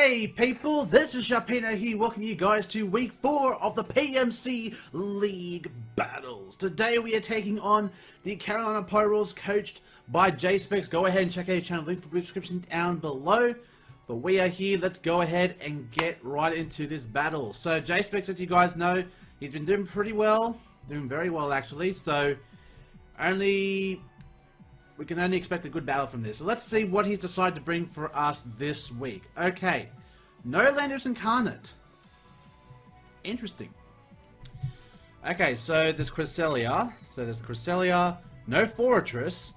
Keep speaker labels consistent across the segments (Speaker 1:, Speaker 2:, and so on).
Speaker 1: Hey people, this is Sharpino here, welcoming you guys to week 4 of the PMC League Battles. Today we are taking on the Carolina Pyroars, coached by Jspecks. Go ahead and check out his channel, link for the description down below. But we are here, let's go ahead and get right into this battle. So Jspecks, as you guys know, he's been doing pretty well, doing very well actually, so we can only expect a good battle from this. So let's see what he's decided to bring for us this week. Okay. No Landorus Incarnate. Interesting. Okay, so there's Cresselia. No Fortress.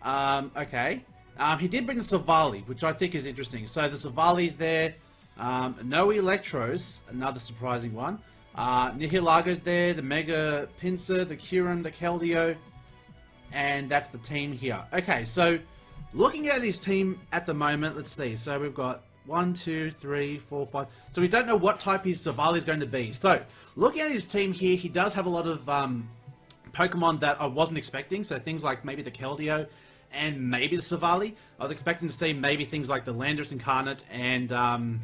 Speaker 1: Okay. He did bring the Savali, which I think is interesting. So the Savali's there. No Electros. Another surprising one. Nihilago's there. The Mega Pinsir, the Kyurem, the Keldeo. And that's the team here. Okay, so looking at his team at the moment, let's see. So we've got 1, 2, 3, 4, 5. So we don't know what type his Savali is going to be. So looking at his team here, he does have a lot of Pokemon that I wasn't expecting. So things like maybe the Keldeo and maybe the Savali. I was expecting to see maybe things like the Landorus Incarnate and the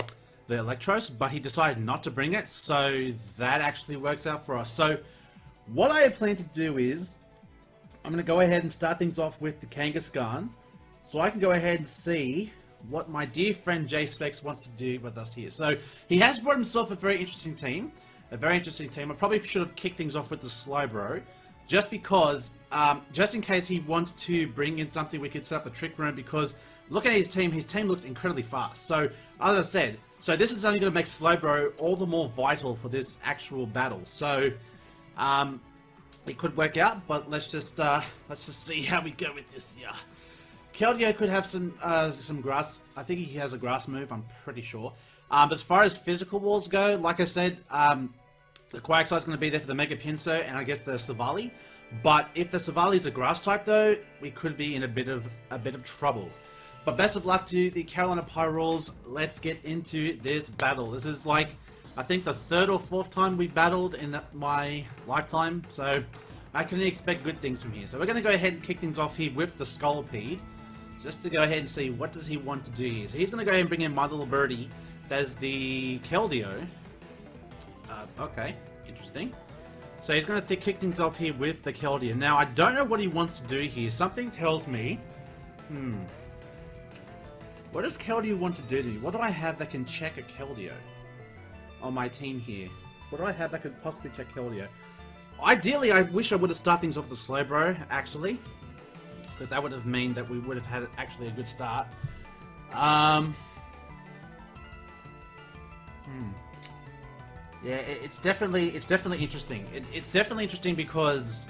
Speaker 1: Electros, but he decided not to bring it. So that actually works out for us. So what I plan to do is, I'm going to go ahead and start things off with the Kangaskhan, so I can go ahead and see what my dear friend Jspecks wants to do with us here. So he has brought himself a very interesting team. I probably should have kicked things off with the Slowbro, just because, just in case he wants to bring in something, we could set up the Trick Room, because looking at his team looks incredibly fast. So, as I said, so this is only going to make Slowbro all the more vital for this actual battle. So, it could work out, but let's just see how we go with this. Yeah, Keldeo could have some grass. I think he has a grass move. I'm pretty sure. But as far as physical walls go, like I said, the Quagsire is going to be there for the Mega Pinsir and I guess the Savali. But if the Savali is a grass type, though, we could be in a bit of trouble. But best of luck to the Carolina Pyroars. Let's get into this battle. This is like, I think, the 3rd or 4th time we've battled in my lifetime, so I can expect good things from here. So we're going to go ahead and kick things off here with the Scolipede, just to go ahead and see what does he want to do here. So he's going to go ahead and bring in my little birdie. There's the Keldeo. Okay, interesting. So he's going to kick things off here with the Keldeo. Now, I don't know what he wants to do here. Something tells me, what does Keldeo want to do to me? What do I have that can check a Keldeo on my team here? What do I have that could possibly check Keldeo? Ideally, I wish I would have started things off the Slowbro, actually, because that would have meant that we would have had actually a good start. Yeah, it's definitely interesting. It's definitely interesting because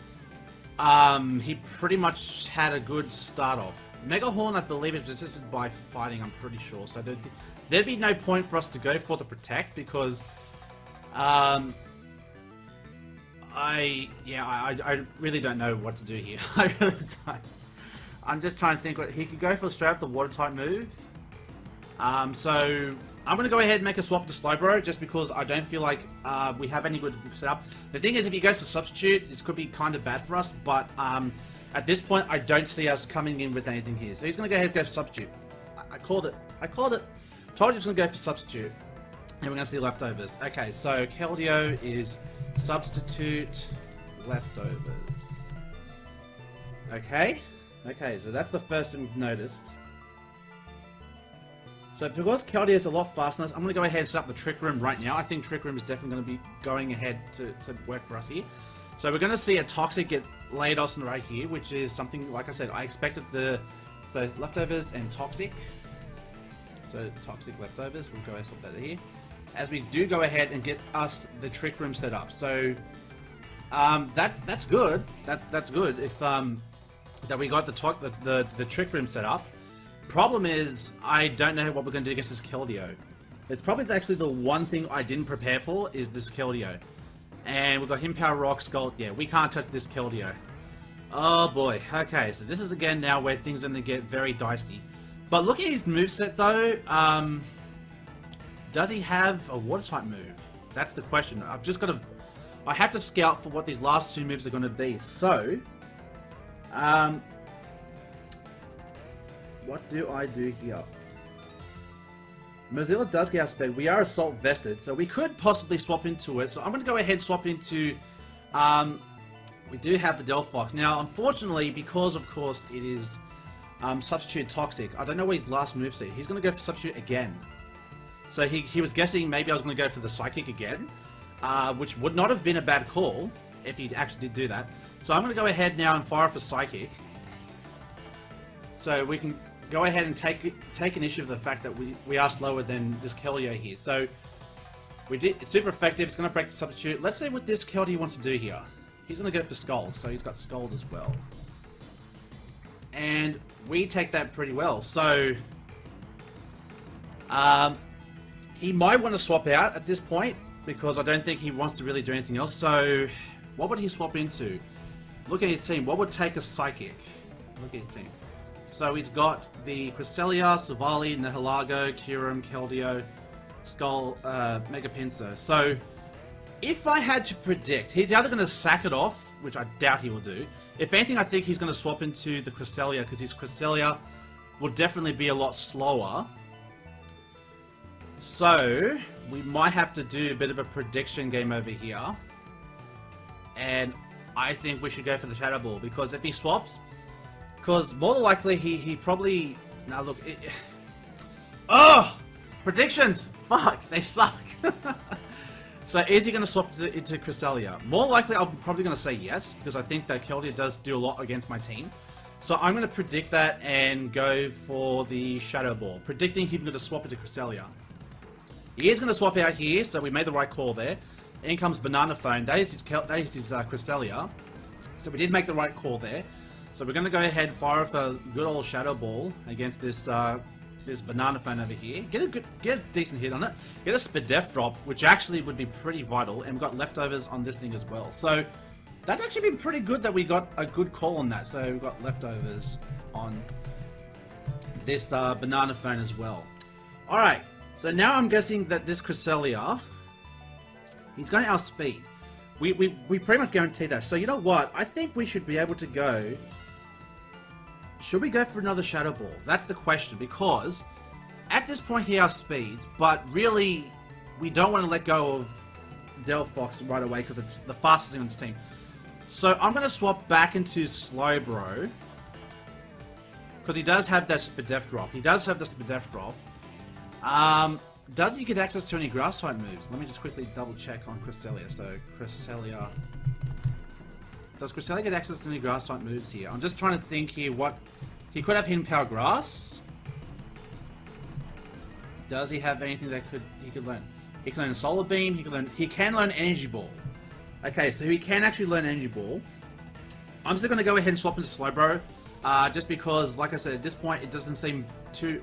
Speaker 1: he pretty much had a good start off. Mega Horn, I believe, is resisted by fighting. I'm pretty sure. So there'd be no point for us to go for the Protect, because I really don't know what to do here. I really don't. I'm just trying to think. He could go for straight up the Water type move. So I'm going to go ahead and make a swap to Slowbro, just because I don't feel like we have any good setup. The thing is, if he goes for Substitute, this could be kind of bad for us, but at this point, I don't see us coming in with anything here. So he's going to go ahead and go for Substitute. I called it. Told you he was going to go for Substitute. And we're going to see Leftovers. Okay, so Keldeo is Substitute Leftovers. Okay, so that's the first thing we've noticed. So because Keldeo is a lot faster, I'm going to go ahead and set up the Trick Room right now. I think Trick Room is definitely going to be going ahead to work for us here. So we're going to see a Toxic get laid off right here, which is something, like I said, I expected so Leftovers and Toxic. So Toxic Leftovers, we'll go ahead and swap that here. As we do go ahead and get us the Trick Room set up. So that's good. That's good if that we got the Trick Room set up. Problem is, I don't know what we're going to do against this Keldeo. It's probably actually the one thing I didn't prepare for is this Keldeo. And we've got Himpower Rock, Skull. Yeah, we can't touch this Keldeo. Oh boy. Okay, so this is again now where things are going to get very dicey. But look at his moveset though. Does he have a Water type move? That's the question. I have to scout for what these last 2 moves are going to be. So, what do I do here? Mozilla does get outspeed. We are assault vested, so we could possibly swap into it. So I'm going to go ahead and swap into... we do have the Delphox. Now, unfortunately, because of course it is Substitute Toxic, I don't know what his last moveset. He's going to go for Substitute again. So he was guessing maybe I was going to go for the Psychic again, which would not have been a bad call if he actually did do that. So I'm going to go ahead now and fire for Psychic. So we can go ahead and take an issue of the fact that we are slower than this Keldeo here. So it's super effective. It's going to break the Substitute. Let's see what this Keldeo wants to do here. He's going to go for Scald, so he's got Scald as well. And we take that pretty well. So he might want to swap out at this point, because I don't think he wants to really do anything else. So what would he swap into? Look at his team. What would take a Psychic? Look at his team. So he's got the Cresselia, Savali, Nihilego, Kyurem, Keldeo, Skull, Mega Pinsir. So if I had to predict, he's either going to sack it off, which I doubt he will do. If anything, I think he's going to swap into the Cresselia, because his Cresselia will definitely be a lot slower. So we might have to do a bit of a prediction game over here. And I think we should go for the Shadow Ball, because if he swaps... Because more than likely he probably... Now look... Oh! Predictions! Fuck! They suck! So is he going to swap into Cresselia? More likely I'm probably going to say yes, because I think that Keldeo does do a lot against my team. So I'm going to predict that and go for the Shadow Ball. Predicting him going to swap into Cresselia. He is going to swap out here, so we made the right call there. In comes Banana Phone. That is his Cresselia. So we did make the right call there. So we're going to go ahead and fire off a good old Shadow Ball against this this Banana Phone over here. Get a decent hit on it. Get a Spadef drop, which actually would be pretty vital. And we've got leftovers on this thing as well. So that's actually been pretty good that we got a good call on that. So we've got leftovers on this Banana Phone as well. Alright, so now I'm guessing that this Cresselia, he's going to outspeed. We pretty much guarantee that. So you know what? I think we should be able to go... Should we go for another Shadow Ball? That's the question, because at this point he outspeeds, but really we don't want to let go of Delphox right away because it's the fastest thing on this team. So I'm going to swap back into Slowbro, because he does have that Spadef drop. He does have the Spadef drop. Does he get access to any grass type moves? Let me just quickly double check on Cresselia. So Cresselia... Does Cresselia get access to any grass type moves here? I'm just trying to think here what... He could have Hidden Power Grass. Does he have anything that he could learn? He can learn Solar Beam, he can learn Energy Ball. Okay, so he can actually learn Energy Ball. I'm just gonna go ahead and swap into Slowbro. Just because, like I said, at this point it doesn't seem too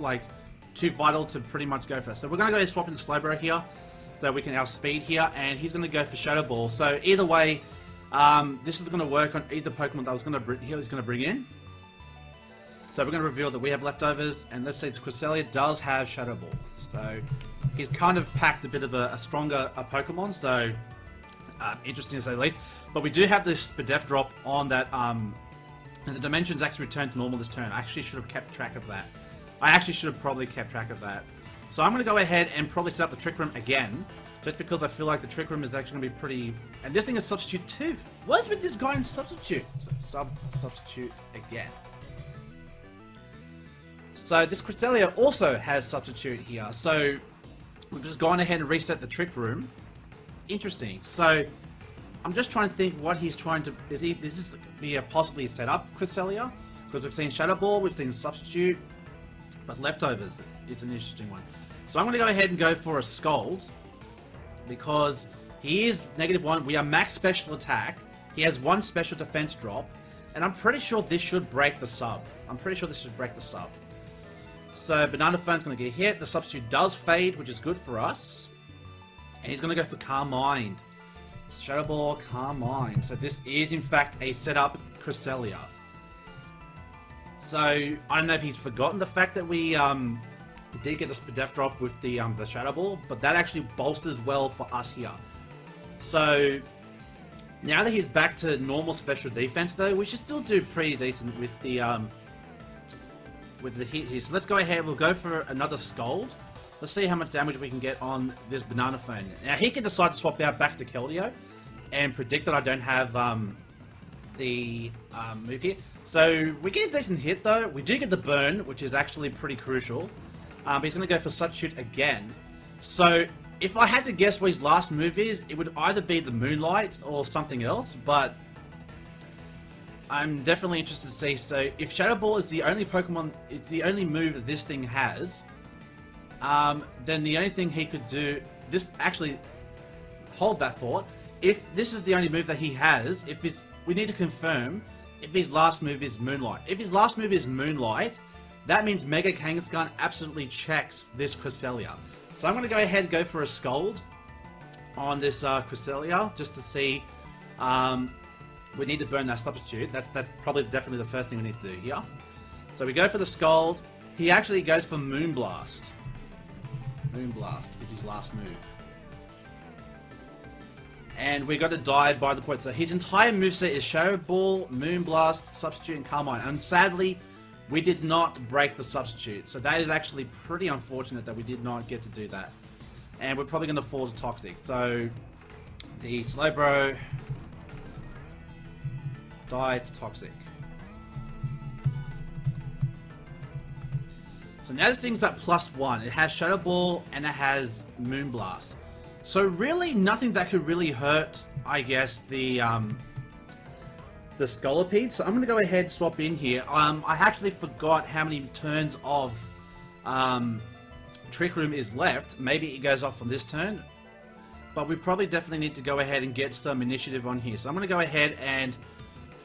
Speaker 1: vital to pretty much go for that. So we're gonna go ahead and swap into Slowbro here, so we can outspeed here, and he's gonna go for Shadow Ball. So either way, this was going to work on either Pokemon that he was going to bring in. So we're going to reveal that we have leftovers, and let's say Cresselia does have Shadow Ball. So he's kind of packed a bit of a stronger Pokemon, so interesting to say the least. But we do have this Spadef drop on that, and the dimensions actually returned to normal this turn. I actually should have kept track of that. I actually should have probably kept track of that. So I'm going to go ahead and probably set up the Trick Room again. Just because I feel like the Trick Room is actually going to be pretty... And this thing is Substitute too. What's with this guy in Substitute? So, Substitute again. So this Cresselia also has Substitute here. So we've just gone ahead and reset the Trick Room. Interesting. So I'm just trying to think what he's trying to... Is this be a possibly set up Cresselia? Because we've seen Shadow Ball, we've seen Substitute. But leftovers, it's an interesting one. So I'm going to go ahead and go for a Scald. Because he is -1, we are max special attack, he has 1 special defense drop, and I'm pretty sure this should break the sub. So Banana Phone's going to get hit, the Substitute does fade, which is good for us. And he's going to go for Calm Mind. Shadow Ball, Calm Mind. So this is in fact a setup Cresselia. So I don't know if he's forgotten the fact that we did get the Spadef drop with the Shadow Ball, but that actually bolsters well for us here. So now that he's back to normal special defense, though, we should still do pretty decent with the hit here. So let's go ahead. We'll go for another Scald. Let's see how much damage we can get on this Banana Phone. Now, he can decide to swap out back to Keldeo and predict that I don't have the move here. So, we get a decent hit, though. We do get the burn, which is actually pretty crucial. But he's going to go for Substitute again. So, if I had to guess what his last move is, it would either be the Moonlight or something else, but I'm definitely interested to see. So, if Shadow Ball is the only Pokemon, it's the only move that this thing has, then the only thing he could do, this actually, hold that thought, if this is the only move that he has, we need to confirm if his last move is Moonlight. If his last move is Moonlight, that means Mega Kangaskhan absolutely checks this Cresselia. So I'm going to go ahead and go for a Scald on this Cresselia, just to see, we need to burn that Substitute. That's probably definitely the first thing we need to do here. So we go for the Scald. He actually goes for Moonblast. Moonblast is his last move. And we got to die by the point. So his entire moveset is Shadow Ball, Moonblast, Substitute, and Carmine. And sadly, we did not break the Substitute. So that is actually pretty unfortunate that we did not get to do that. And we're probably going to fall to Toxic. So the Slowbro dies to Toxic. So now this thing's at +1. It has Shadow Ball and it has Moonblast. So really nothing that could really hurt, I guess, the Scolipede. So I'm going to go ahead and swap in here. I actually forgot how many turns of Trick Room is left. Maybe it goes off on this turn. But we probably definitely need to go ahead and get some initiative on here. So I'm going to go ahead and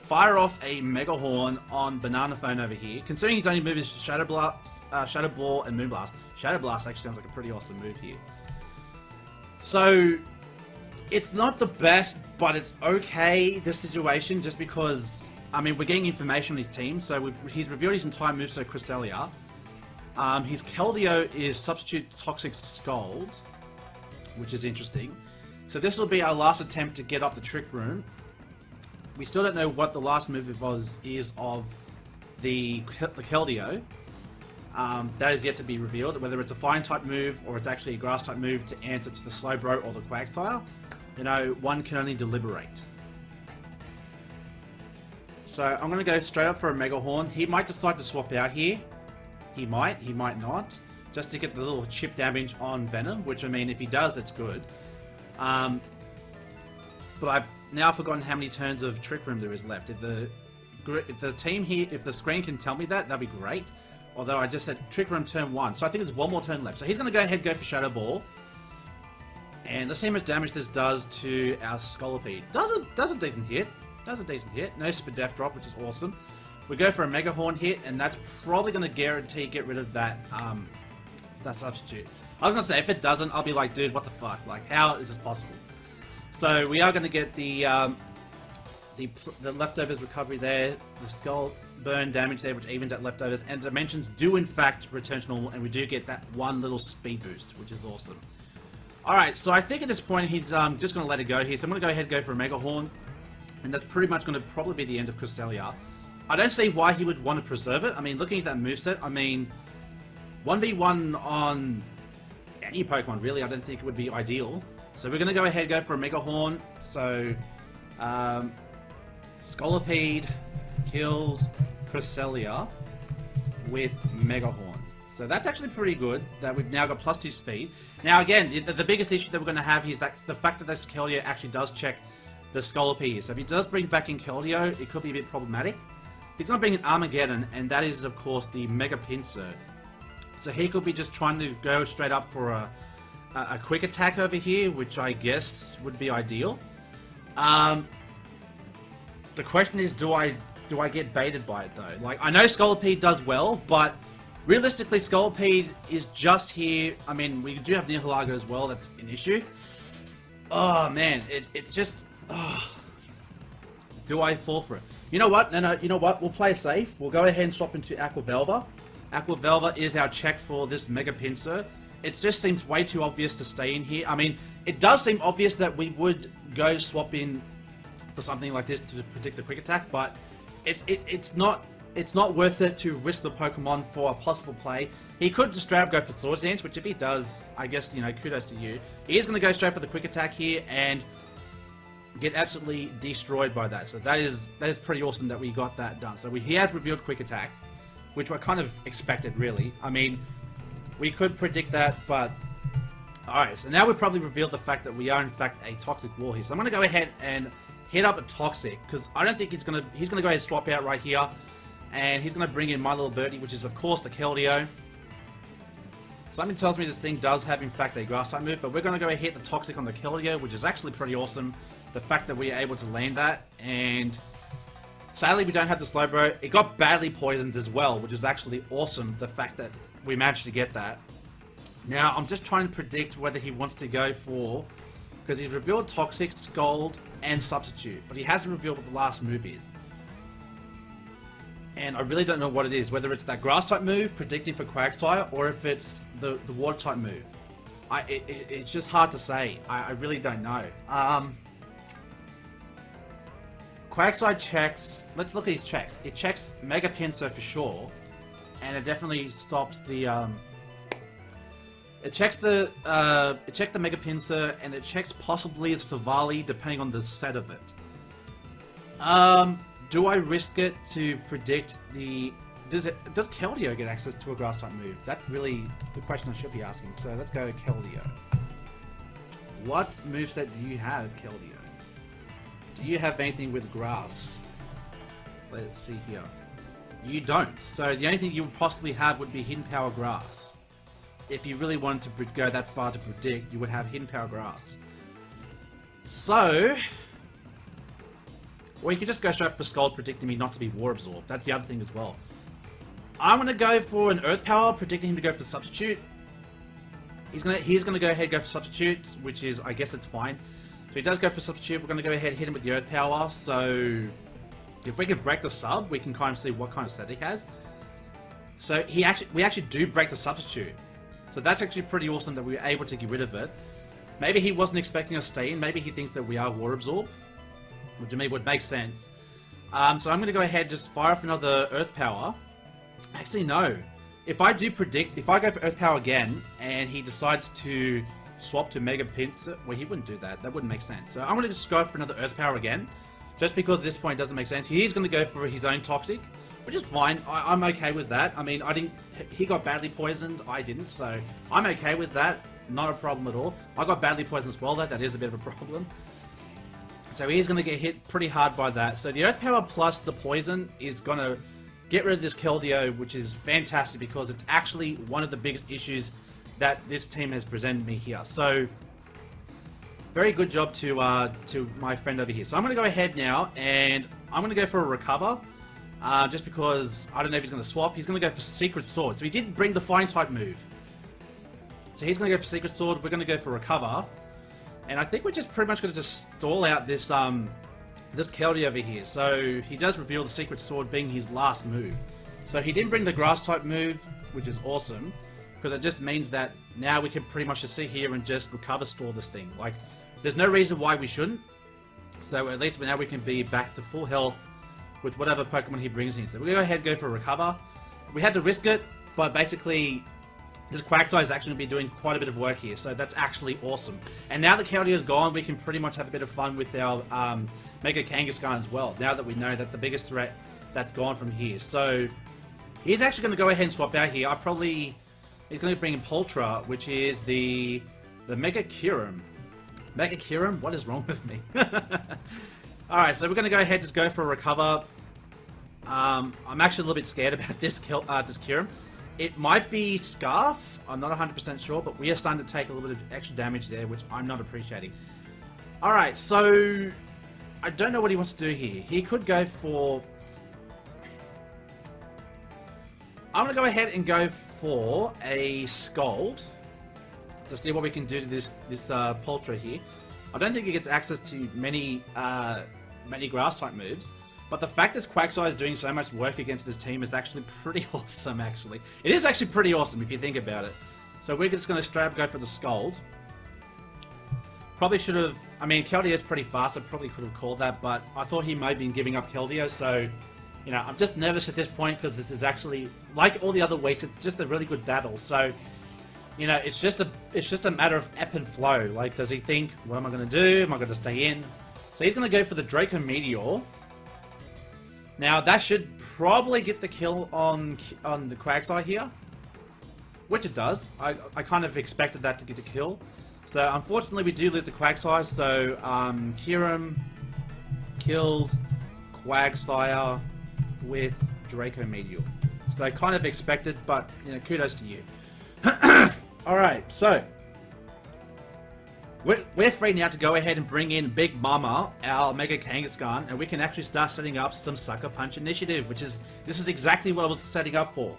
Speaker 1: fire off a Mega Horn on Banana Phone over here. Considering his only move is Shadow Ball and Moonblast. Shadow Blast actually sounds like a pretty awesome move here. So, it's not the best, but it's okay, this situation, just because, I mean, we're getting information on his team. So, he's revealed his entire moveset, Cresselia. His Keldeo is Substitute Toxic Scald, which is interesting. So, this will be our last attempt to get up the Trick Room. We still don't know what the last move is of the Keldeo. That is yet to be revealed, whether it's a Flying type move or it's actually a Grass type move to answer to the Slowbro or the Quagsire. You know, one can only deliberate. So I'm going to go straight up for a Mega Horn. He might decide to swap out here. He might not. Just to get the little chip damage on Venom, which, I mean, if he does, it's good. But I've now forgotten how many turns of Trick Room there is left. If the team here, if the screen can tell me that, that'd be great. Although I just said Trick Room turn 1. So I think there's one more turn left. So he's going to go ahead and go for Shadow Ball. And let's see how much damage this does to our Scolipede. Does a decent hit. Does a decent hit. No Super Death Drop, which is awesome. We go for a Mega Horn hit, and that's probably going to guarantee get rid of that Substitute. I was going to say, if it doesn't, I'll be like, dude, what the fuck? Like, how is this possible? So we are going to get the leftovers recovery there. The Skull burn damage there, which evens out leftovers, and dimensions do in fact return to normal, and we do get that one little speed boost, which is awesome. Alright, so I think at this point he's just going to let it go here, so I'm going to go ahead and go for a Mega Horn, and that's pretty much going to probably be the end of Cresselia. I don't see why he would want to preserve it. I mean, looking at that moveset, I mean, 1v1 on any Pokemon, really, I don't think it would be ideal. So we're going to go ahead and go for a Mega Horn, so Scolipede kills Cresselia with Mega Horn. So that's actually pretty good, that we've now got +2 speed. Now again, the biggest issue that we're going to have is that the fact that this Keldeo actually does check the Scolipede. So if he does bring back in Keldeo, it could be a bit problematic. He's going to bring in Armageddon, and that is of course the Mega Pinsir. So he could be just trying to go straight up for a quick attack over here, which I guess would be ideal. The question is, do I get baited by it though? Like, I know Scolipede does well, but realistically, Scolipede is just here. I mean, we do have Nihilego as well. That's an issue. Oh man, it's just. Oh. Do I fall for it? You know what? No. You know what? We'll play safe. We'll go ahead and swap into Aquavelva. Aquavelva is our check for this Mega Pinsir. It just seems way too obvious to stay in here. I mean, it does seem obvious that we would go swap in for something like this to predict a quick attack, but it's not it's not worth it to risk the Pokemon for a possible play. He could just straight up go for Swords Dance, which if he does, I guess, you know, kudos to you. He is going to go straight for the Quick Attack here and get absolutely destroyed by that. So that is pretty awesome that we got that done. So he has revealed Quick Attack, which I kind of expected, really. I mean, we could predict that, but... Alright, so now we've probably revealed the fact that we are, in fact, a Toxic Wall here. So I'm going to go ahead and hit up a Toxic, because I don't think he's going to go ahead and swap out right here. And he's going to bring in My Little Birdie, which is, of course, the Keldeo. Something tells me this thing does have, in fact, a Grass-type move, but we're going to go ahead and hit the Toxic on the Keldeo, which is actually pretty awesome. The fact that we are able to land that, and sadly we don't have the Slowbro. It got badly poisoned as well, which is actually awesome, the fact that we managed to get that. Now, I'm just trying to predict whether he wants to go for... Because he's revealed Toxic, Scald, and Substitute, but he hasn't revealed what the last move is. And I really don't know what it is, whether it's that Grass-type move, predicting for Quagsire, or if it's the Water-type move. It's just hard to say. I really don't know. Quagsire checks... Let's look at his checks. It checks Mega Pinsir for sure, and it definitely stops the... It checks the Mega Pinsir, and it checks possibly a Savali, depending on the set of it. Do I risk it to predict the... Does Keldeo get access to a Grass-type move? That's really the question I should be asking. So let's go Keldeo. What moveset do you have, Keldeo? Do you have anything with Grass? Let's see here. You don't. So the only thing you would possibly have would be Hidden Power Grass. If you really wanted to go that far to predict, you would have Hidden Power Grass. So... Or you could just go straight for Scald, predicting me not to be War Absorb. That's the other thing as well. I'm going to go for an Earth Power, predicting him to go for Substitute. He's gonna go ahead and go for Substitute, which is, I guess it's fine. So he does go for Substitute. We're going to go ahead and hit him with the Earth Power. So if we can break the sub, we can kind of see what kind of set he has. So we actually do break the Substitute. So that's actually pretty awesome that we were able to get rid of it. Maybe he wasn't expecting us to stay in. Maybe he thinks that we are War Absorb, which to me would make sense. So I'm going to go ahead and just fire off another Earth Power. Actually, no. If I go for Earth Power again, and he decides to swap to Mega Pinsir, well, he wouldn't do that. That wouldn't make sense. So I'm going to just go for another Earth Power again, just because at this point it doesn't make sense. He's going to go for his own Toxic, which is fine. I'm okay with that. I mean, he got badly poisoned. I didn't, so I'm okay with that. Not a problem at all. I got badly poisoned as well, though. That is a bit of a problem. So he's going to get hit pretty hard by that. So the Earth Power plus the Poison is going to get rid of this Keldeo, which is fantastic because it's actually one of the biggest issues that this team has presented me here. So very good job to my friend over here. So I'm going to go ahead now, and I'm going to go for a Recover. Just because I don't know if he's going to swap. He's going to go for Secret Sword. So he did bring the Flying-type move. So he's going to go for Secret Sword. We're going to go for Recover. And I think we're just pretty much going to just stall out this this Keldeo over here. So he does reveal the Secret Sword being his last move. So he didn't bring the Grass-type move, which is awesome. Because it just means that now we can pretty much just sit here and just Recover store this thing. Like, there's no reason why we shouldn't. So at least now we can be back to full health with whatever Pokemon he brings in. So we're going to go ahead and go for a Recover. We had to risk it, but basically this Quagsire is actually going to be doing quite a bit of work here, so that's actually awesome. And now that Keldeo is gone, we can pretty much have a bit of fun with our Mega Kangaskhan as well, now that we know that's the biggest threat that's gone from here. So he's actually going to go ahead and swap out here. He's going to bring in Poltra, which is the Mega Kyurem. Mega Kyurem? What is wrong with me? Alright, so we're going to go ahead and just go for a Recover. I'm actually a little bit scared about this Kyurem. It might be Scarf, I'm not 100% sure, but we are starting to take a little bit of extra damage there, which I'm not appreciating. Alright, so I don't know what he wants to do here. He could go for... I'm going to go ahead and go for a Scald to see what we can do to this Poltra here. I don't think he gets access to many Grass-type moves. But the fact that Quagsire is doing so much work against this team is actually pretty awesome, actually. It is actually pretty awesome if you think about it. So we're just going to straight up go for the Scald. Probably should have... I mean, Keldeo is pretty fast. I probably could have called that, but I thought he might have been giving up Keldeo, so You know, I'm just nervous at this point because this is actually, like all the other weeks, it's just a really good battle. So, you know, it's just a matter of ebb and flow. Like, does he think, what am I going to do? Am I going to stay in? So he's going to go for the Draco Meteor. Now, that should probably get the kill on the Quagsire here. Which it does. I kind of expected that to get a kill. So, unfortunately, we do lose the Quagsire. So, Kyurem kills Quagsire with Draco Meteor. So, kind of expected, but, you know, kudos to you. Alright, so we're free now to go ahead and bring in Big Mama, our Mega Kangaskhan, and we can actually start setting up some Sucker Punch initiative, this is exactly what I was setting up for.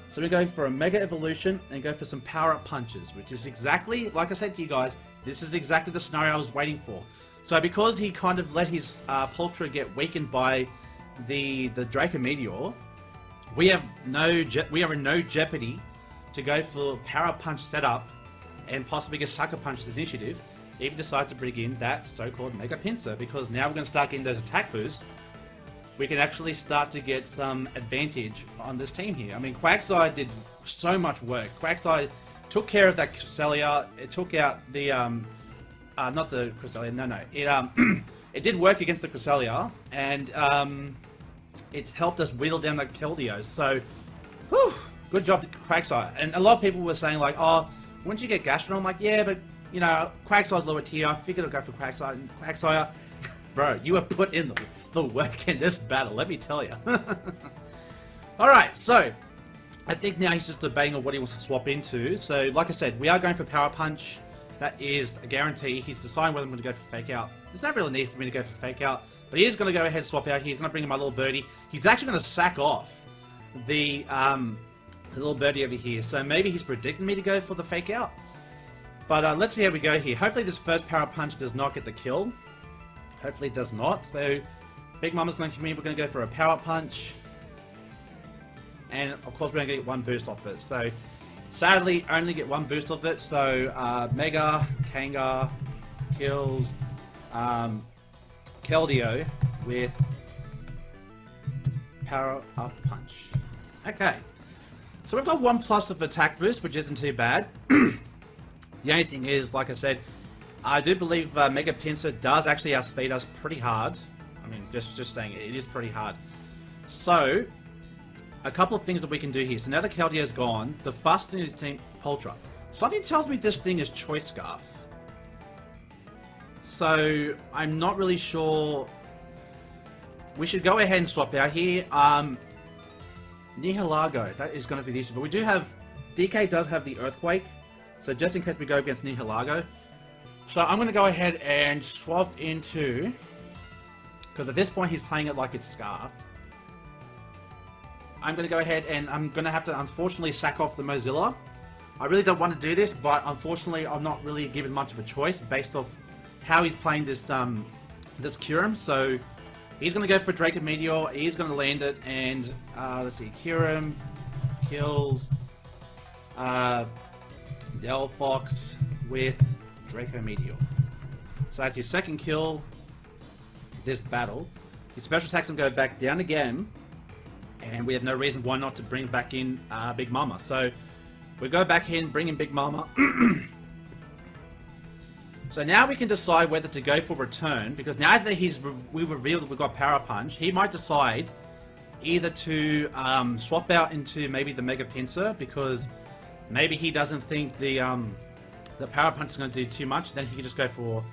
Speaker 1: So we're going for a Mega Evolution and go for some Power Up Punches, which is exactly, like I said to you guys, this is exactly the scenario I was waiting for. So because he kind of let his Poltra get weakened by the Draco Meteor, we are in no jeopardy to go for Power Punch setup and possibly get Sucker Punch initiative if he decides to bring in that so-called Mega Pinsir, because now we're going to start getting those attack boosts. We can actually start to get some advantage on this team here. I mean, Quagsire did so much work. Quagsire took care of that Cresselia. It took out the, not the Cresselia, no. It did work against the Cresselia, and it's helped us whittle down the Keldeo. So, whew, good job, Quagsire. And a lot of people were saying like, oh, wouldn't you get Gastrodon? I'm like, yeah, but, you know, Quagsire's lower tier. I figured I'd go for Quagsire. And Quagsire, bro, you have put in the work in this battle, let me tell you. Alright, so, I think now he's just debating on what he wants to swap into. So, like I said, we are going for Power Punch. That is a guarantee. He's deciding whether I'm going to go for Fake Out. There's no real need for me to go for Fake Out. But he is going to go ahead and swap out. He's going to bring in my little birdie. He's actually going to sack off the little birdie over here. So maybe he's predicting me to go for the Fake Out. But let's see how we go here. Hopefully this first Power Punch does not get the kill. Hopefully it does not. So Big Mama's going to come in. We're going to go for a Power Punch. And of course we're going to get one boost off it. So sadly only get one boost off it. So Mega Kanga kills Keldeo with Power Up Punch. Okay. So we've got 1+ of attack boost, which isn't too bad. The only thing is, like I said, I do believe Mega Pinsir does actually outspeed us pretty hard. I mean, just saying, it is pretty hard. So, a couple of things that we can do here. So now the Keldeo's gone, the fastest in his team, Poltra. Something tells me this thing is Choice Scarf. So, I'm not really sure. We should go ahead and swap out here. Nihilego, that is going to be the issue. But we do have, DK does have the Earthquake. So just in case we go against Nihilego. So I'm going to go ahead and swap into, because at this point he's playing it like it's Scarf. I'm going to go ahead and I'm going to have to unfortunately sack off the Mozilla. I really don't want to do this, but unfortunately I'm not really given much of a choice based off how he's playing this this Kyurem. So he's going to go for Draco Meteor, he's going to land it, and let's see, Kyurem kills Delphox with Draco Meteor. So that's his second kill this battle. His special attacks will go back down again, and we have no reason why not to bring back in Big Mama. So we go back in, bring in Big Mama. So now we can decide whether to go for return, because now that we've revealed that we've got Power Punch, he might decide either to swap out into maybe the Mega Pinsir, because maybe he doesn't think the Power Punch is going to do too much. Then he can just go for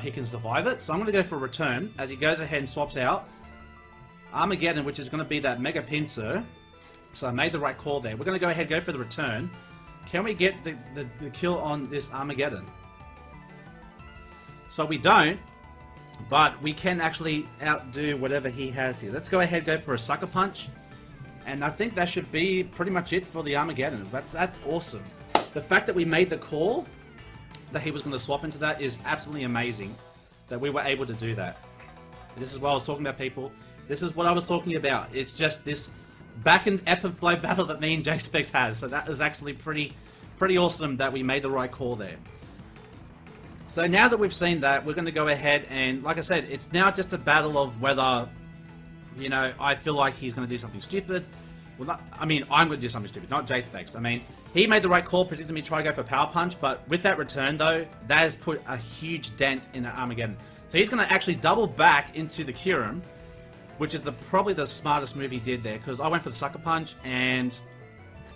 Speaker 1: he can survive it. So I'm going to go for return as he goes ahead and swaps out Armageddon, which is going to be that Mega Pinsir. So I made the right call there. We're going to go ahead and go for the return. Can we get the kill on this Armageddon? So we don't, but we can actually outdo whatever he has here. Let's go ahead and go for a Sucker Punch. And I think that should be pretty much it for the Armageddon. That's awesome. The fact that we made the call that he was going to swap into that is absolutely amazing. That we were able to do that. This is what I was talking about, people. This is what I was talking about. It's just this back and ebb and flow battle that me and Jspecks has. So that is actually pretty awesome that we made the right call there. So now that we've seen that, we're going to go ahead and, like I said, it's now just a battle of whether you know, I feel like he's going to do something stupid. Well, not, I mean, I'm going to do something stupid, not Jspecks. I mean, he made the right call, predicting me to try to go for Power Punch, but with that return, though, that has put a huge dent in Armageddon. So he's going to actually double back into the Kyurem, which is probably the smartest move he did there, because I went for the Sucker Punch, and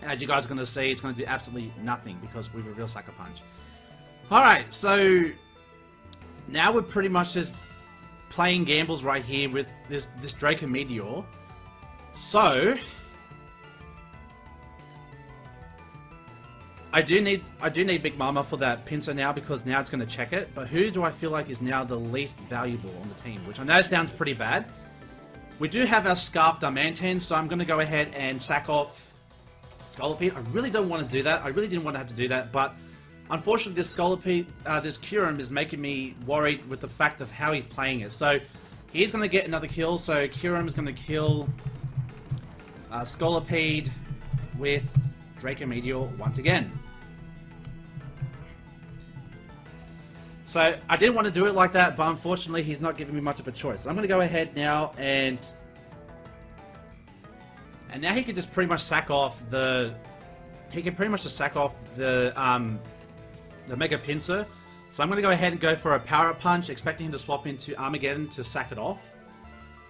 Speaker 1: as you guys are going to see, it's going to do absolutely nothing, because we reveal Sucker Punch. Alright, so now we're pretty much just playing gambles right here with this Draco Meteor. So I do need Big Mama for that pincer now, because now it's going to check it. But who do I feel like is now the least valuable on the team? Which I know sounds pretty bad. We do have our Scarf Diamantine, so I'm going to go ahead and sack off Scolipede. I really don't want to do that. I really didn't want to have to do that, but unfortunately, this Scolipede, this Kyurem is making me worried with the fact of how he's playing it. So he's going to get another kill. So Kyurem is going to kill Scolipede with Draco Meteor once again. So I didn't want to do it like that, but unfortunately, he's not giving me much of a choice. So I'm going to go ahead now and now he can just pretty much sack off the. He can pretty much just sack off the Mega Pinsir. So I'm going to go ahead and go for a Power Punch, expecting him to swap into Armageddon to sack it off.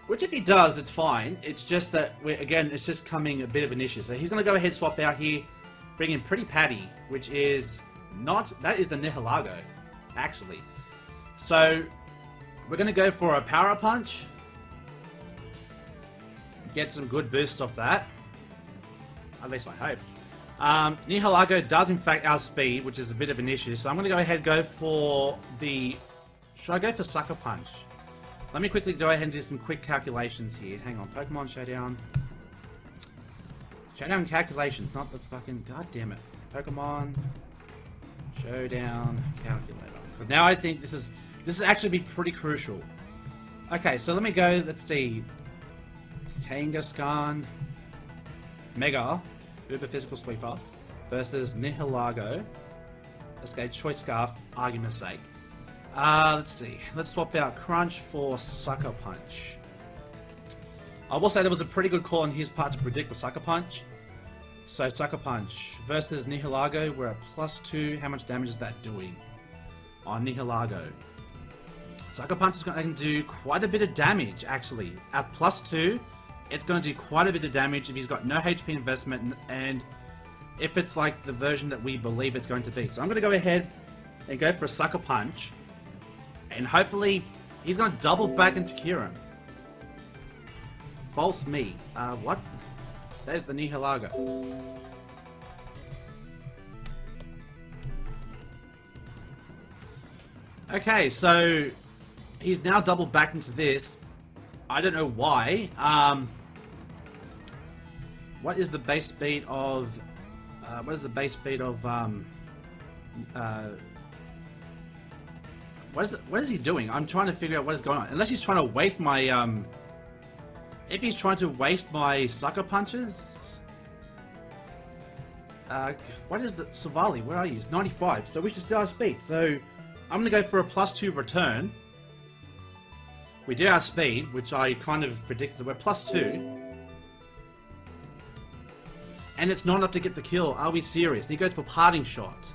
Speaker 1: Which if he does, it's fine. It's just that, again, it's just coming a bit of an issue. So he's going to go ahead and swap out here, bring in Pretty Patty, which is not... That is the Nihilego, actually. So we're going to go for a Power Punch. Get some good boosts off that. At least I hope. Nihilego does in fact outspeed, which is a bit of an issue. So I'm going to go ahead and go for the... Should I go for Sucker Punch? Let me quickly go ahead and do some quick calculations here. Hang on, Pokemon Showdown. Showdown calculations, not the fucking... God damn it. Pokemon Showdown calculator. But now I think this is actually be pretty crucial. Okay, so let me go, let's see. Kangaskhan Mega Uber Physical Sweeper versus Nihilego. Let's go Choice Scarf, argument's sake. Let's see. Let's swap out Crunch for Sucker Punch. I will say there was a pretty good call on his part to predict the Sucker Punch. So Sucker Punch versus Nihilego. We're at +2. How much damage is that doing on Nihilego? Sucker Punch is going to do quite a bit of damage, actually. At +2, it's going to do quite a bit of damage if he's got no HP investment and if it's like the version that we believe it's going to be. So I'm going to go ahead and go for a Sucker Punch. And hopefully, he's going to double back into Kyurem. False me. What? There's the Nihilego. Okay, so he's now doubled back into this. I don't know why. What is the base speed of... what is the base speed of... What is he doing? I'm trying to figure out what is going on. Unless he's trying to waste my, if he's trying to waste my Sucker Punches... what is the... Savali, where are you? It's 95, so we should still have speed. So, I'm gonna go for a +2 return. We do our speed, which I kind of predicted. We're +2. And it's not enough to get the kill. Are we serious? And he goes for Parting Shot.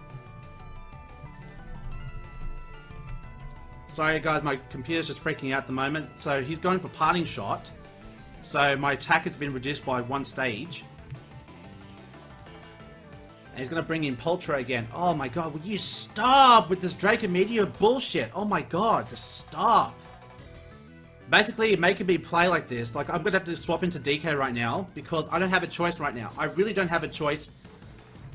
Speaker 1: Sorry guys, my computer's just freaking out at the moment. So he's going for Parting Shot. So my attack has been reduced by 1 stage. And he's going to bring in Poltra again. Oh my god, will you stop with this Draco Meteor bullshit? Oh my god, just stop. Basically, making me play like this. Like, I'm going to have to swap into DK right now. Because I don't have a choice right now. I really don't have a choice.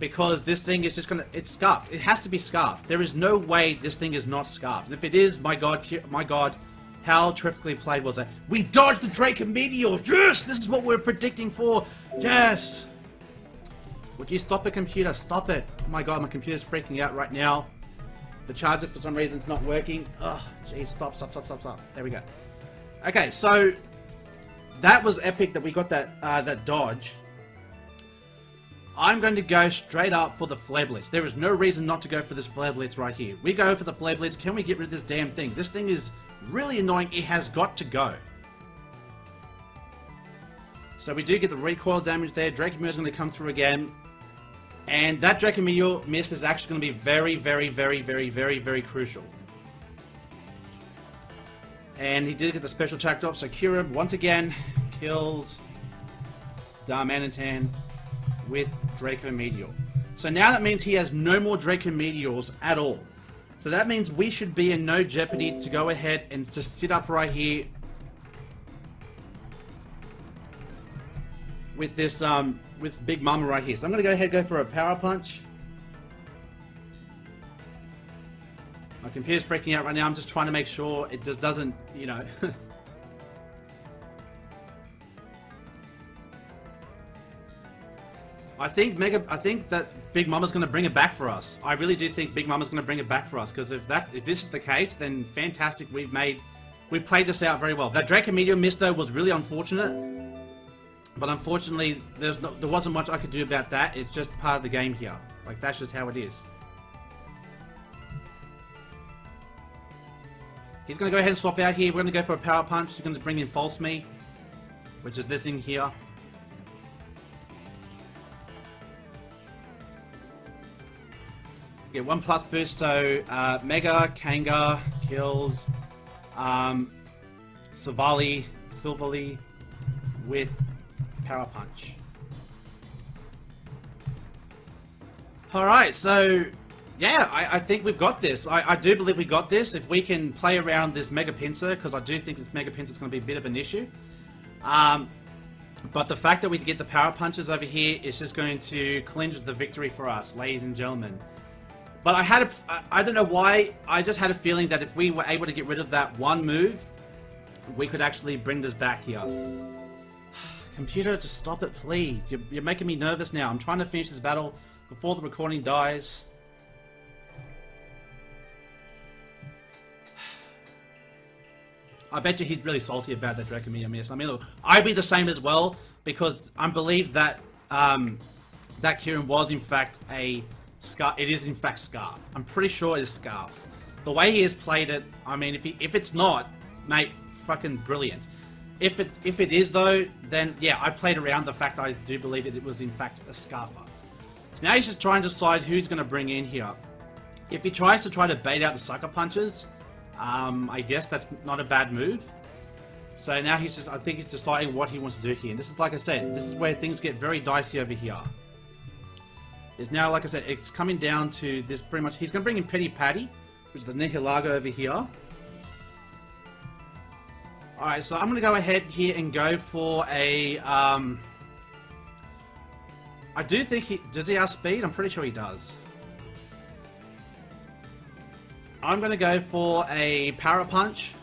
Speaker 1: Because this thing is just gonna... It's scarfed. It has to be scarfed. There is no way this thing is not scarfed. And if it is, my god, how terrifically played was that? We dodged the Draco Meteor! Yes! This is what we're predicting for! Yes! Would you stop it, computer? Stop it! Oh my god, my computer's freaking out right now. The charger, for some reason, is not working. Ugh, jeez, stop. There we go. Okay, so... That was epic that we got that dodge. I'm going to go straight up for the Flare Blitz. There is no reason not to go for this Flare Blitz right here. We go for the Flare Blitz. Can we get rid of this damn thing? This thing is really annoying. It has got to go. So we do get the recoil damage there. Dracometeor is going to come through again. And that Dracometeor miss is actually going to be very, very, very, very, very, very crucial. And he did get the special attack drop. So Kyurem, once again, kills Darmanitan with Dracometeor. So now that means he has no more Dracometeors at all. So that means we should be in no jeopardy to go ahead and just sit up right here with this, with Big Mama right here. So I'm going to go ahead and go for a Power Punch. My computer's freaking out right now. I'm just trying to make sure it just doesn't, you know... I think that Big Mama's going to bring it back for us. I really do think Big Mama's going to bring it back for us, because if this is the case, then fantastic. We've played this out very well. That Dracometeor miss though was really unfortunate, but unfortunately there wasn't much I could do about that. It's just part of the game here. Like, that's just how it is. He's going to go ahead and swap out here. We're going to go for a Power Punch. He's going to bring in False Me, which is this thing here. Get 1+ boost, so Mega Kanga kills Silvally with Power Punch. Alright, so yeah, I think we've got this. I do believe we got this if we can play around this Mega Pinsir, because I do think this Mega Pinsir is going to be a bit of an issue. But the fact that we get the Power Punches over here is just going to clinch the victory for us, ladies and gentlemen. But I don't know why, I just had a feeling that if we were able to get rid of that one move, we could actually bring this back here. Computer, just stop it, please. You're making me nervous now. I'm trying to finish this battle before the recording dies. I bet you he's really salty about that Dracometeor miss. I mean, look, I'd be the same as well, because I believe that that Kyurem was in fact a... It is in fact Scarf. I'm pretty sure it is Scarf. The way he has played it, I mean, if it's not, mate, fucking brilliant. If it is though, then yeah, I played around the fact I do believe it was in fact a Scarfer. So now he's just trying to decide who's going to bring in here. If he tries to bait out the Sucker Punches, I guess that's not a bad move. So now I think he's deciding what he wants to do here. And this is, like I said, this is where things get very dicey over here. Is now, like I said, it's coming down to this pretty much. He's going to bring in Petty Patty, which is the Nihilago over here. Alright, so I'm going to go ahead here and go for a... I do think does he outspeed? I'm pretty sure he does. I'm going to go for a Power Punch,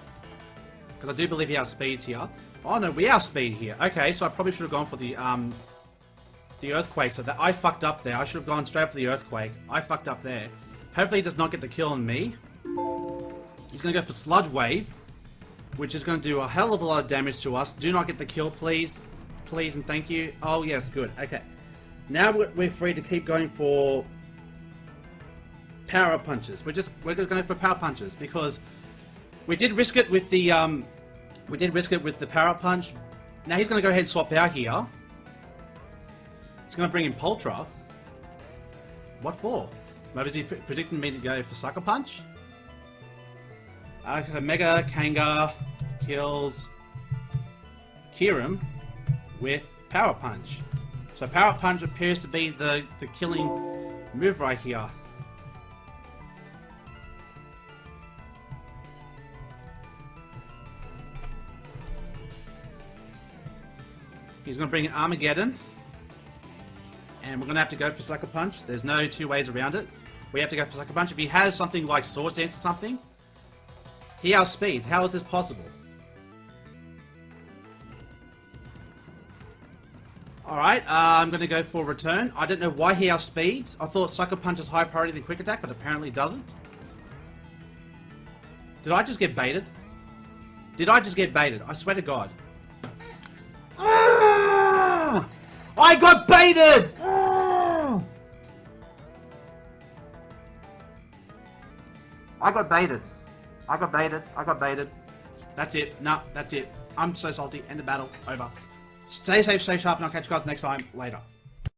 Speaker 1: because I do believe he outspeeds here. Oh no, we outspeed here. Okay, so I probably should have gone for the Earthquake, so that I fucked up there. I should have gone straight for the Earthquake. I fucked up there. Hopefully he does not get the kill on me. He's going to go for Sludge Wave, which is going to do a hell of a lot of damage to us. Do not get the kill, please. Please and thank you. Oh yes, good. Okay. Now we're free to keep going for Power Punches. We're just going for Power Punches, because we did risk it with the Power Punch. Now he's going to go ahead and swap out here. He's going to bring in Poltra. What for? Maybe is he predicting me to go for Sucker Punch? Mega Kanga kills Kyurem with Power Punch. So Power Punch appears to be the killing move right here. He's going to bring in Armageddon. And we're going to have to go for Sucker Punch. There's no two ways around it. We have to go for Sucker Punch. If he has something like Swords Dance or something, he outspeeds. How is this possible? Alright, I'm going to go for Return. I don't know why he outspeeds. I thought Sucker Punch is high priority than Quick Attack, but apparently doesn't. Did I just get baited? Did I just get baited? I swear to God. I got baited! I got baited. I got baited. I got baited. That's it. No, that's it. I'm so salty. End the battle. Over. Stay safe, stay sharp, and I'll catch you guys next time. Later.